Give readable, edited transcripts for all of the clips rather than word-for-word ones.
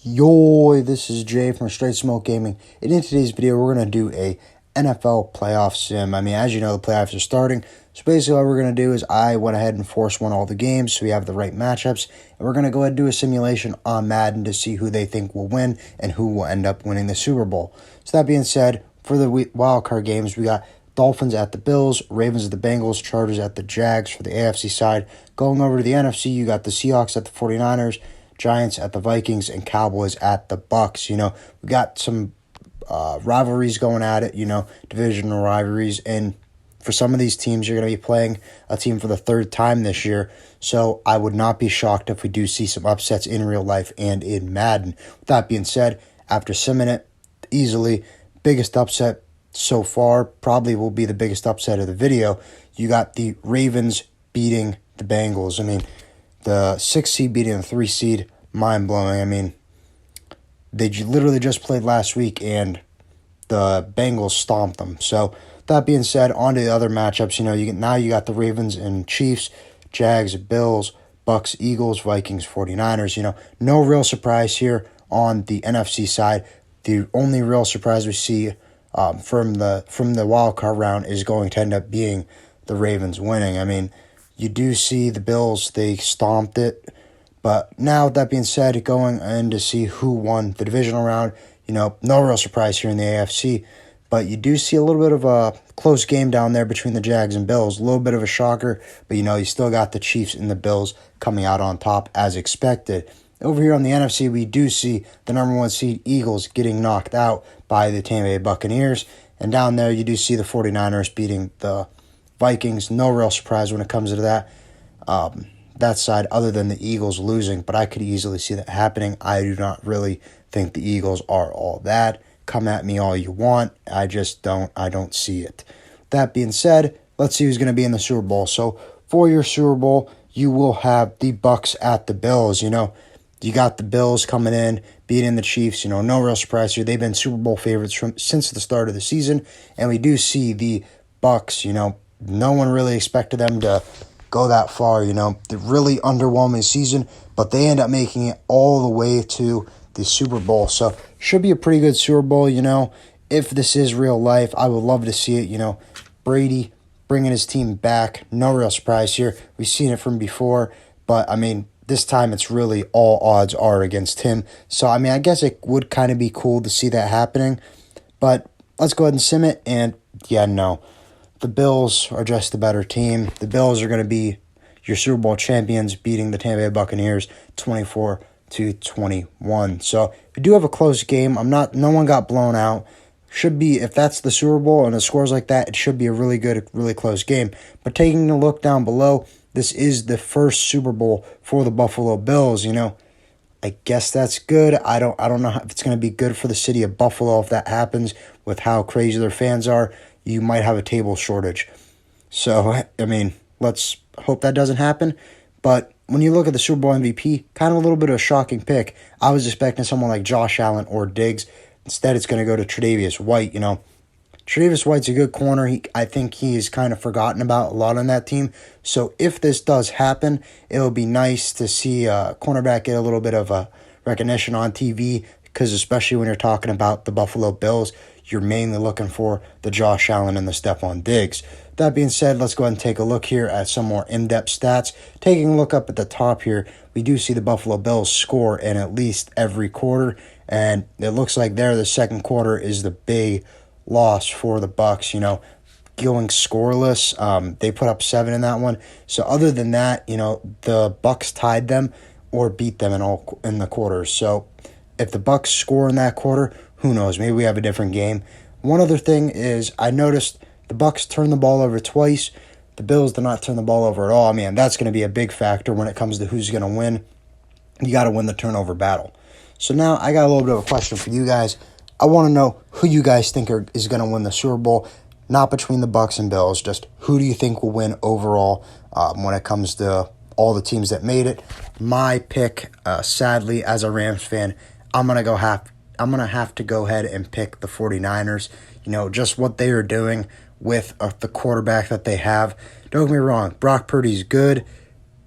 Yo, this is Jay from Straight Smoke Gaming. And in today's video, we're going to do a NFL playoff sim. As you know, the playoffs are starting. So basically what we're going to do is I went ahead and force won all the games so we have the right matchups. And we're going to go ahead and do a simulation on Madden to see who they think will win and who will end up winning the Super Bowl. So that being said, for the wildcard games, we got Dolphins at the Bills, Ravens at the Bengals, Chargers at the Jags for the AFC side. Going over to the NFC, you got the Seahawks at the 49ers, Giants at the Vikings, and Cowboys at the Bucs. We got some rivalries going at it, divisional rivalries. And for some of these teams, you're going to be playing a team for the third time this year. So I would not be shocked if we do see some upsets in real life and in Madden. With that being said, after simming it, easily, biggest upset so far, probably will be the biggest upset of the video. You got the Ravens beating the Bengals. The 6 seed beating the 3 seed, mind-blowing. They literally just played last week, and the Bengals stomped them. So, that being said, on to the other matchups. You got the Ravens and Chiefs, Jags, Bills, Bucks, Eagles, Vikings, 49ers. No real surprise here on the NFC side. The only real surprise we see from the wild card round is going to end up being the Ravens winning. You do see the Bills, they stomped it. But now, with that being said, going in to see who won the divisional round, no real surprise here in the AFC. But you do see a little bit of a close game down there between the Jags and Bills. A little bit of a shocker, but you still got the Chiefs and the Bills coming out on top as expected. Over here on the NFC, we do see the number 1 seed Eagles getting knocked out by the Tampa Bay Buccaneers. And down there, you do see the 49ers beating the Vikings. No real surprise when it comes to that side, other than the Eagles losing. But I could easily see that happening. I do not really think the Eagles are all that. Come at me all you want. I don't see it. That being said, let's see who's going to be in the Super Bowl. So for your Super Bowl, you will have the Bucks at the Bills. You got the Bills coming in, beating the Chiefs. No real surprise here. They've been Super Bowl favorites since the start of the season. And we do see the Bucks, no one really expected them to go that far. The really underwhelming season, but they end up making it all the way to the Super Bowl. So should be a pretty good Super Bowl. If this is real life, I would love to see it. Brady bringing his team back. No real surprise here. We've seen it from before, but this time it's really all odds are against him. So, I guess it would kind of be cool to see that happening. But let's go ahead and sim it. And, no. The Bills are just the better team. The Bills are going to be your Super Bowl champions, beating the Tampa Bay Buccaneers 24-21. So, we do have a close game. No one got blown out. Should be, if that's the Super Bowl and the scores like that, it should be a really good, really close game. But taking a look down below, this is the first Super Bowl for the Buffalo Bills. I guess that's good. I don't know if it's going to be good for the city of Buffalo if that happens with how crazy their fans are. You might have a table shortage. So, let's hope that doesn't happen. But when you look at the Super Bowl MVP, kind of a little bit of a shocking pick. I was expecting someone like Josh Allen or Diggs. Instead, it's going to go to Tre'Davious White. Tre'Davious White's a good corner. I think he's kind of forgotten about a lot on that team. So if this does happen, it'll be nice to see a cornerback get a little bit of a recognition on TV, because especially when you're talking about the Buffalo Bills, you're mainly looking for the Josh Allen and the Stephon Diggs. That being said, let's go ahead and take a look here at some more in-depth stats. Taking a look up at the top here, we do see the Buffalo Bills score in at least every quarter, and it looks like the second quarter is the big loss for the Bucks, going scoreless. They put up 7 in that one. So other than that, the Bucks tied them or beat them in the quarters. So if the Bucks score in that quarter, who knows? Maybe we have a different game. One other thing is I noticed the Bucks turned the ball over twice. The Bills did not turn the ball over at all. That's going to be a big factor when it comes to who's going to win. You got to win the turnover battle. So now I got a little bit of a question for you guys. I want to know who you guys think is going to win the Super Bowl, not between the Bucks and Bills, just who do you think will win overall when it comes to all the teams that made it. My pick, sadly, as a Rams fan, I'm going to have to go ahead and pick the 49ers. Just what they are doing with the quarterback that they have. Don't get me wrong, Brock Purdy's good,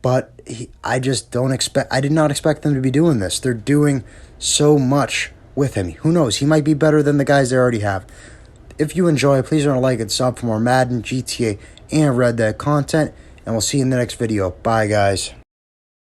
but I did not expect them to be doing this. They're doing so much with him. Who knows? He might be better than the guys they already have. If you enjoy, please remember to like and sub for more Madden, GTA, and Red Dead content. And we'll see you in the next video. Bye, guys.